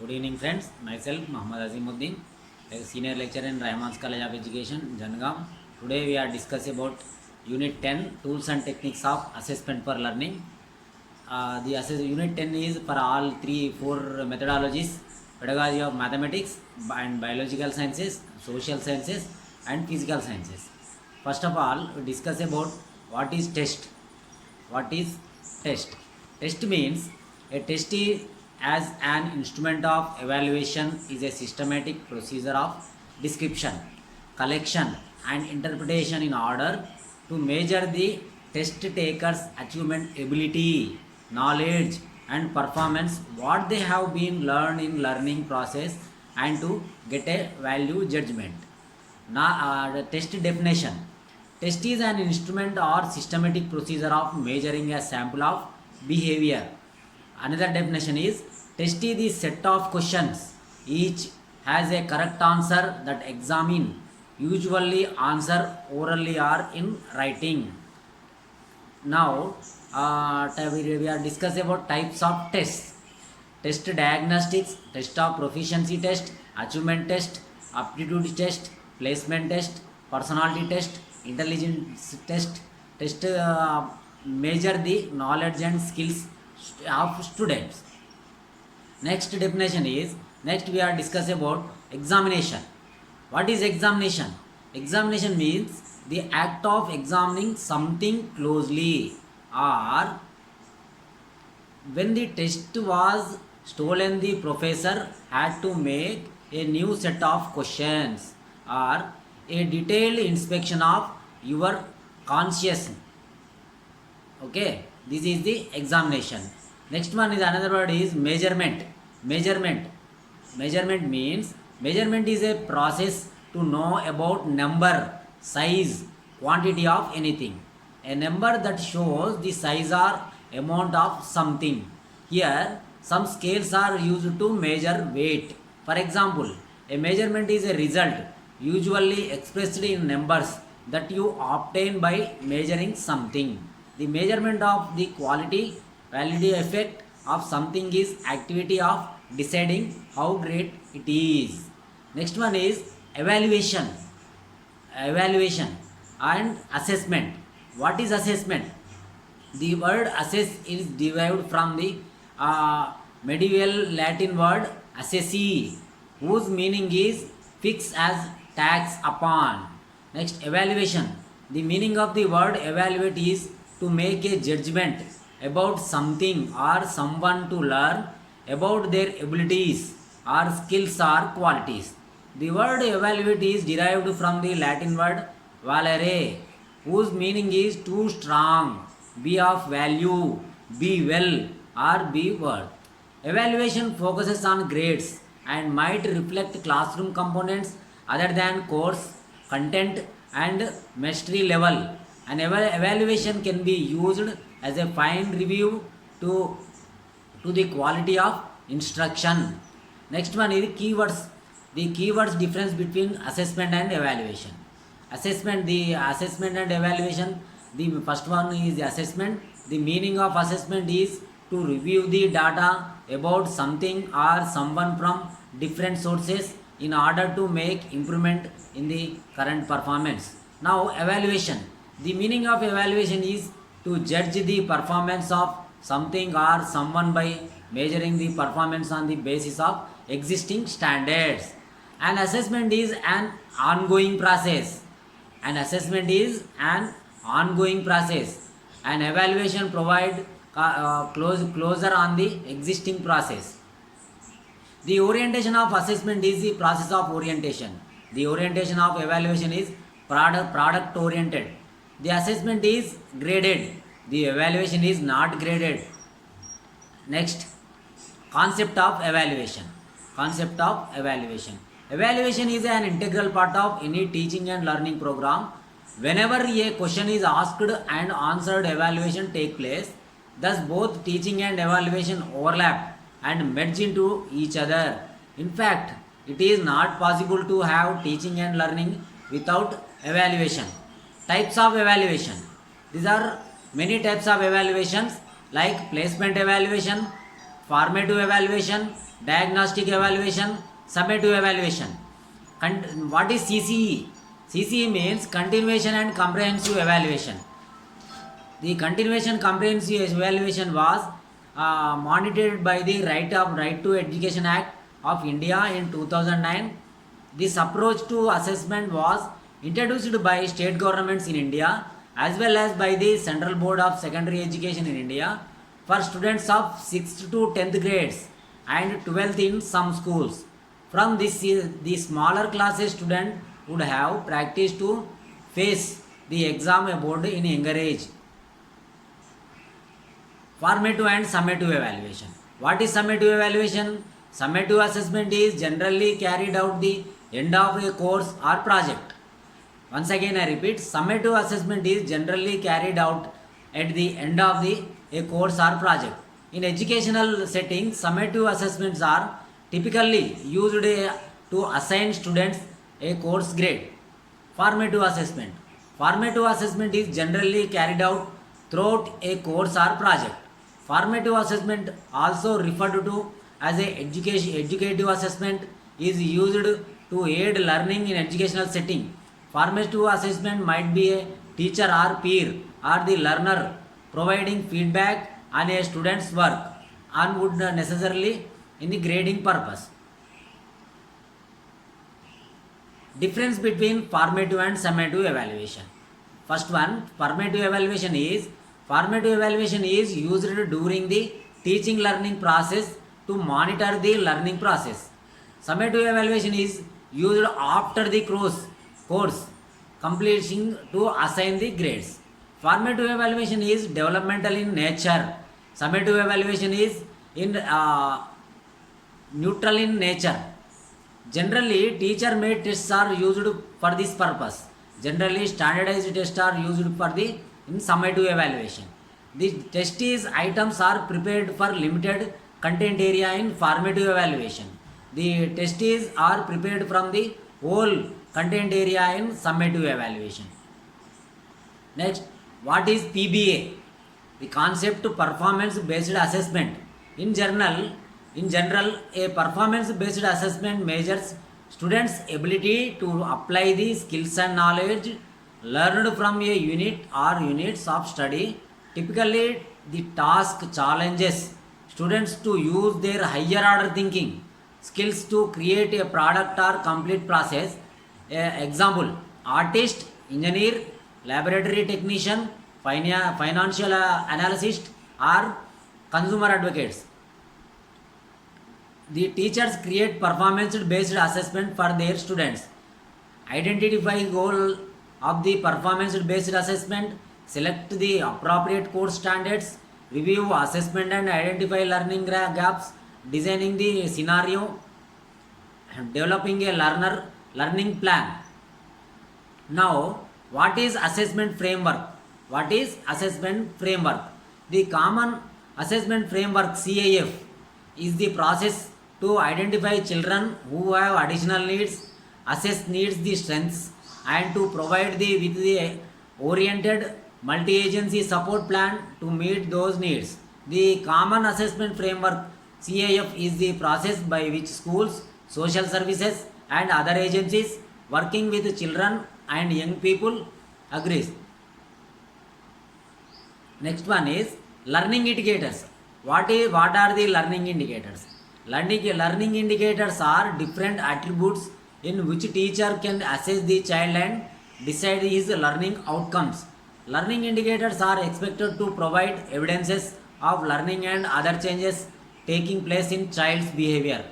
Good evening, friends. Myself, Muhammad Azimuddin, a senior lecturer in Rahman's College of Education, Jangam. Today we are discussing about Unit 10, Tools and Techniques of Assessment for Learning. Unit 10 is for all four methodologies: pedagogy of mathematics and biological sciences, social sciences, and physical sciences. First of all, we discuss about what is test. What is test? Test means a test is as an instrument of evaluation is a systematic procedure of description, collection and interpretation in order to measure the test taker's achievement ability, knowledge and performance what they have been learned in learning process and to get a value judgment. Now, the test definition. Test is an instrument or systematic procedure of measuring a sample of behavior. Another definition is test is the set of questions. Each has a correct answer that examine usually answer orally or in writing. Now, we are discussing about types of tests. Test diagnostics, test of proficiency test, achievement test, aptitude test, placement test, personality test, intelligence test. Test measure the knowledge and skills of students. Next definition is, next we are discussing about examination. What is examination? Examination means the act of examining something closely, or when the test was stolen the professor had to make a new set of questions, or a detailed inspection of your consciousness. Okay, this is the examination. Next one is, another word is measurement. Measurement means, measurement is a process to know about number, size, quantity of anything. A number that shows the size or amount of something. Here some scales are used to measure weight. For example, a measurement is a result usually expressed in numbers that you obtain by measuring something. The measurement of the quality, validity, effect of something is activity of deciding how great it is. Next one is evaluation. Evaluation and assessment. What is assessment? The word assess is derived from the medieval Latin word assessi, whose meaning is fix as tax upon. Next, evaluation. The meaning of the word evaluate is to make a judgment about something or someone, to learn about their abilities or skills or qualities. The word evaluate is derived from the Latin word valere, whose meaning is too strong, be of value, be well, or be worth. Evaluation focuses on grades and might reflect classroom components other than course content and mastery level. An evaluation can be used as a fine review to the quality of instruction. Next one is keywords. The keywords difference between assessment and evaluation. The assessment and evaluation. The first one is the assessment. The meaning of assessment is to review the data about something or someone from different sources in order to make improvement in the current performance. Now, evaluation. The meaning of evaluation is to judge the performance of something or someone by measuring the performance on the basis of existing standards. An assessment is an ongoing process. An assessment is an ongoing process. An evaluation provide closure on the existing process. The orientation of assessment is the process of orientation. The orientation of evaluation is product oriented. The assessment is graded. The evaluation is not graded. Next, concept of evaluation. Concept of evaluation. Evaluation is an integral part of any teaching and learning program. Whenever a question is asked and answered, evaluation take place. Thus, both teaching and evaluation overlap and merge into each other. In fact, it is not possible to have teaching and learning without evaluation. Types of evaluation. These are many types of evaluations like placement evaluation, formative evaluation, diagnostic evaluation, summative evaluation. What is CCE? CCE means continuation and comprehensive evaluation. The continuation comprehensive evaluation was monitored by the Right to Education Act of India in 2009. This approach to assessment was introduced by state governments in India as well as by the Central Board of Secondary Education in India for students of 6th to 10th grades and 12th in some schools. From this, the smaller classes student would have practice to face the exam board in younger age. Formative and summative evaluation. What is summative evaluation? Summative assessment is generally carried out the end of a course or project. Once again I repeat, summative assessment is generally carried out at the end of a course or project. In educational settings, summative assessments are typically used to assign students a course grade. Formative assessment. Formative assessment is generally carried out throughout a course or project. Formative assessment, also referred to as a educative assessment, is used to aid learning in educational setting. Formative assessment might be a teacher or peer or the learner providing feedback on a student's work and would necessarily in the grading purpose. Difference between formative and summative evaluation. First one, formative evaluation is used during the teaching learning process to monitor the learning process. Summative evaluation is used after the course completion to assign the grades. Formative evaluation is developmental in nature. Summative evaluation is neutral in nature. Generally, teacher-made tests are used for this purpose. Generally, standardized tests are used for the summative evaluation. The test items are prepared for limited content area in formative evaluation. The tests are prepared from the whole content area in summative evaluation. Next, what is PBA? The concept performance-based assessment. In general, a performance-based assessment measures students' ability to apply the skills and knowledge learned from a unit or units of study. Typically, the task challenges students to use their higher order thinking skills to create a product or complete process. Example, artist, engineer, laboratory technician, financial analyst or consumer advocates. The teachers create performance-based assessment for their students. Identify goal of the performance-based assessment, select the appropriate course standards, review assessment and identify learning gaps, designing the scenario, developing a learning plan. Now, what is assessment framework? The common assessment framework CAF is the process to identify children who have additional needs, assess needs the strengths, and to provide with the oriented multi-agency support plan to meet those needs. The common assessment framework CAF is the process by which schools, social services and other agencies working with children and young people agrees. Next one is learning indicators. What are the learning indicators? Learning indicators are different attributes in which teacher can assess the child and decide his learning outcomes. Learning indicators are expected to provide evidences of learning and other changes taking place in child's behavior.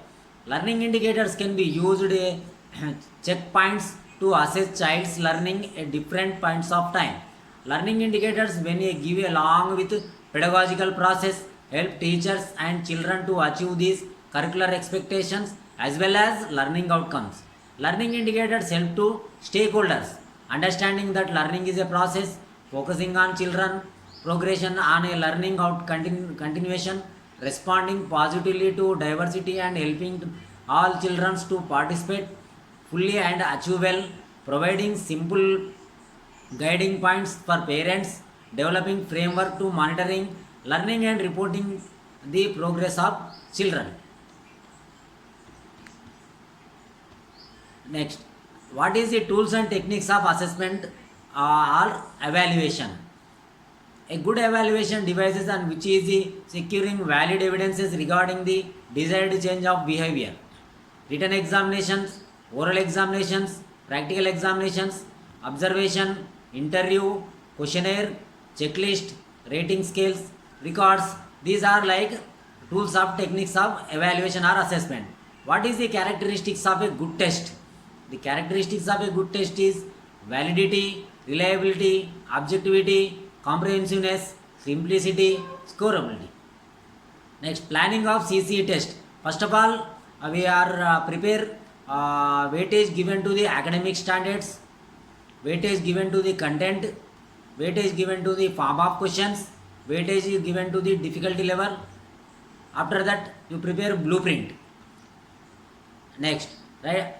Learning indicators can be used checkpoints to assess child's learning at different points of time. Learning indicators, when give along with pedagogical process, help teachers and children to achieve these curricular expectations as well as learning outcomes. Learning indicators help to stakeholders understanding that learning is a process, focusing on children progression on a learning continuation, responding positively to diversity and helping all children to participate fully and achieve well, providing simple guiding points for parents, developing framework to monitoring learning and reporting the progress of children. Next, what is the tools and techniques of assessment or evaluation? A good evaluation devices and which is the securing valid evidences regarding the desired change of behavior. Written examinations, oral examinations, practical examinations, observation, interview, questionnaire, checklist, rating scales, records. These are like tools of techniques of evaluation or assessment. What is the characteristics of a good test? The characteristics of a good test is validity, reliability, objectivity, comprehensiveness, simplicity, scoreability. Next, planning of CCE test. First of all, we are prepare weightage given to the academic standards, weightage given to the content, weightage given to the form of questions, weightage is given to the difficulty level. After that, you prepare blueprint. Next, right?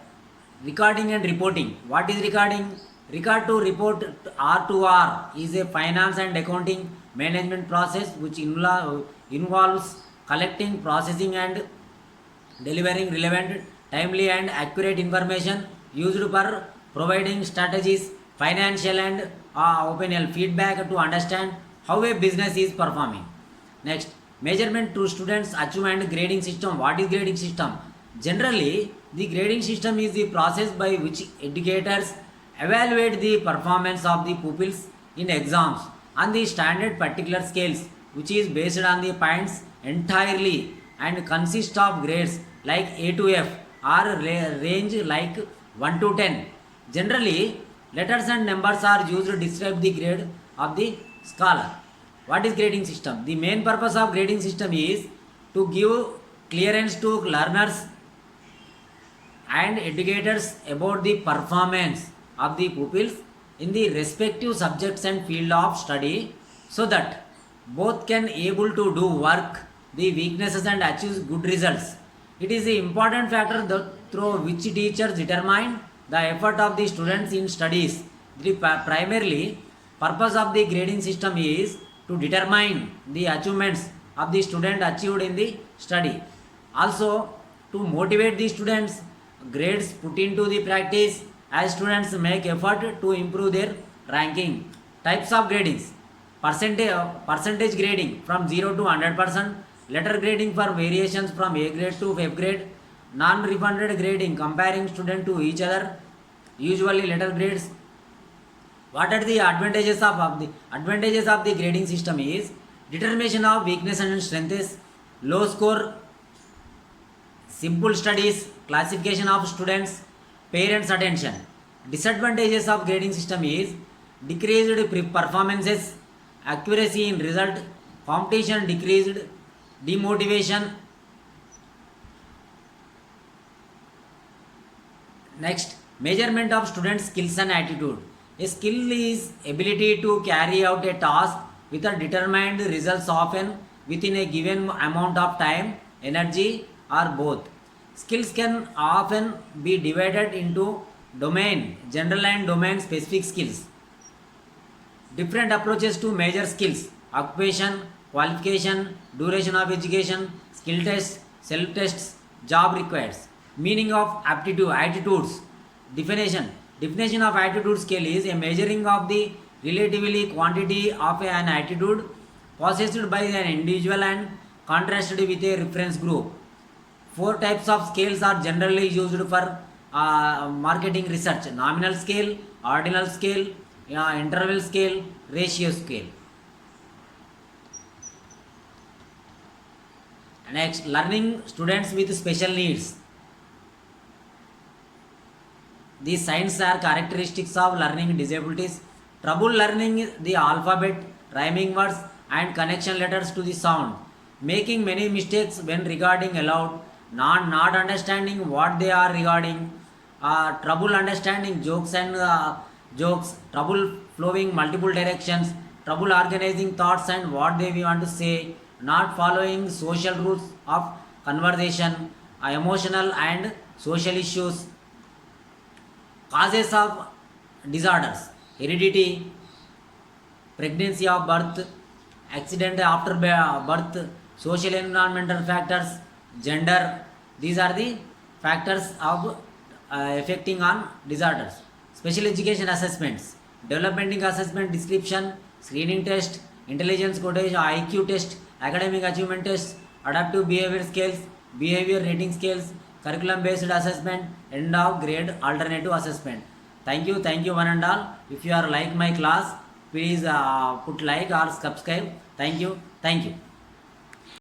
Recording and reporting. What is recording? Record to report R2R is a finance and accounting management process which involves collecting, processing and delivering relevant, timely and accurate information used for providing strategies, financial and opinion feedback to understand how a business is performing. Next, measurement to students achievement grading system. What is grading system? Generally, the grading system is the process by which educators evaluate the performance of the pupils in exams on the standard particular scales, which is based on the points entirely and consists of grades like A to F or range like 1 to 10. Generally, letters and numbers are used to describe the grade of the scholar. What is grading system? The main purpose of grading system is to give clearance to learners and educators about the performance of the pupils in the respective subjects and field of study so that both can able to do work, the weaknesses and achieve good results. It is the important factor through which teachers determine the effort of the students in studies. The primarily purpose of the grading system is to determine the achievements of the student achieved in the study. Also, to motivate the students, grades put into the practice as students make effort to improve their ranking. Types of gradings. Percentage grading from 0 to 100%. Letter grading for variations from A grade to F grade. Non-refunded grading comparing students to each other. Usually letter grades. What are the advantages of the grading system is determination of weakness and strengths, low score, simple studies, classification of students, parents attention. Disadvantages of grading system is decreased performances, accuracy in result, competition decreased, demotivation. Next, measurement of students skills and attitude. A skill is ability to carry out a task with a determined results often within a given amount of time, energy or both. Skills can often be divided into domain, general and domain specific skills. Different approaches to measure skills: occupation, qualification, duration of education, skill tests, self tests, job requires. Meaning of attitudes. Definition of attitude scale is a measuring of the relatively quantity of an attitude possessed by an individual and contrasted with a reference group. 4 types of scales are generally used for marketing research: nominal scale, ordinal scale, interval scale, ratio scale. Next, learning students with special needs. These signs are characteristics of learning disabilities. Trouble learning the alphabet, rhyming words and connection letters to the sound. Making many mistakes when regarding aloud. Not understanding what they are regarding. Trouble understanding jokes and jokes. Trouble flowing multiple directions. Trouble organizing thoughts and what they want to say. Not following social rules of conversation. Emotional and social issues. Causes of disorders: heredity, pregnancy of birth, accident after birth, social environmental factors, gender. These are the factors of affecting on disorders. Special education assessments, developmental assessment description, screening test, intelligence quotient, IQ test, academic achievement test, adaptive behavior scales, behavior rating scales, curriculum based assessment, end of grade alternative assessment. Thank you one and all. If you are like my class, please put like or subscribe. Thank you.